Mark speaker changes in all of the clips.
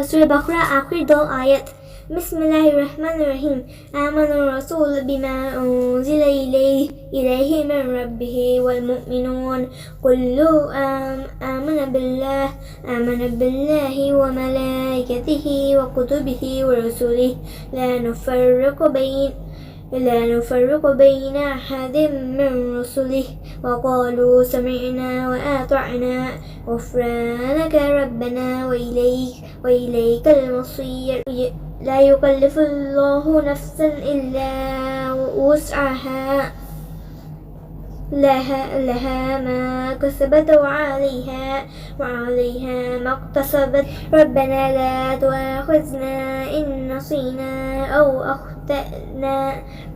Speaker 1: سورة بقرة آخر 2 آيات. بسم الله الرحمن الرحيم. آمن الرسول بما أنزل إليه من ربه والمؤمنون كل آمن بالله وملائكته وكتبه ورسله لا نفرق بين أحد من رسله وقالوا سمعنا وأطعنا غفرانك ربنا وإليك المصير. لا يكلف الله نفسا إلا وسعها لها ما كسبت وعليها ما اكتسبت. ربنا لا تؤاخذنا إن نسينا أو أخطأنا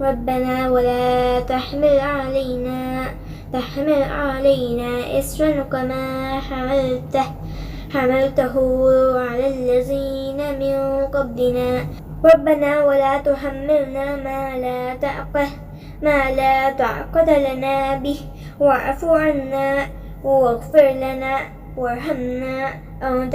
Speaker 1: ربنا ولا تحمل علينا إصرا كما حملته على الذين من قبلنا ربنا ولا تحملنا ما لا طاقة لنا به واعف عنا واغفر لنا وارحمنا أنت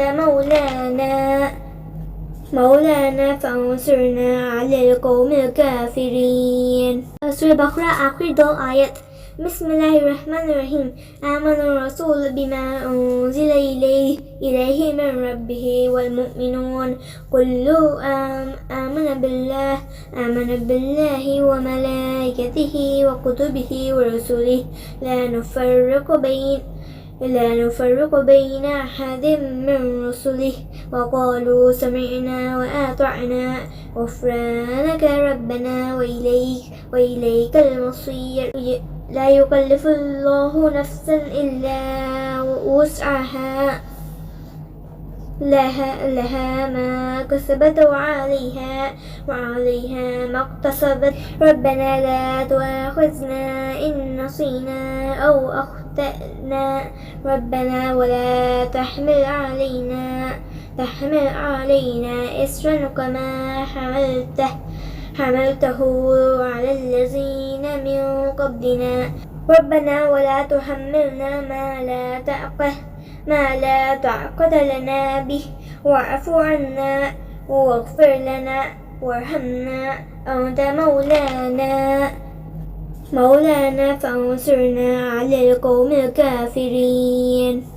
Speaker 1: مولانا فانصرنا على القوم الكافرين. سورة بقرة آخر 2 آيات. بسم الله الرحمن الرحيم. آمن الرسول بما أنزل إليه من ربه والمؤمنون كل آمن بالله وملائكته وكتبه ورسله لا نفرق بين أحد من رسله وقالوا سمعنا وأطعنا غفرانك ربنا وإليك المصير. لا يكلف الله نفسا إلا وسعها لها ما كسبت وعليها ما اكتسبت. ربنا لا تؤاخذنا إن نسينا أو أخطأنا ربنا ولا تحمل علينا إصرا كما حملته على الذين من قبلنا ربنا ولا تحملنا ما لا طاقة لنا به واعف عنا واغفر لنا وارحمنا أنت مولانا فانصرنا على القوم الكافرين.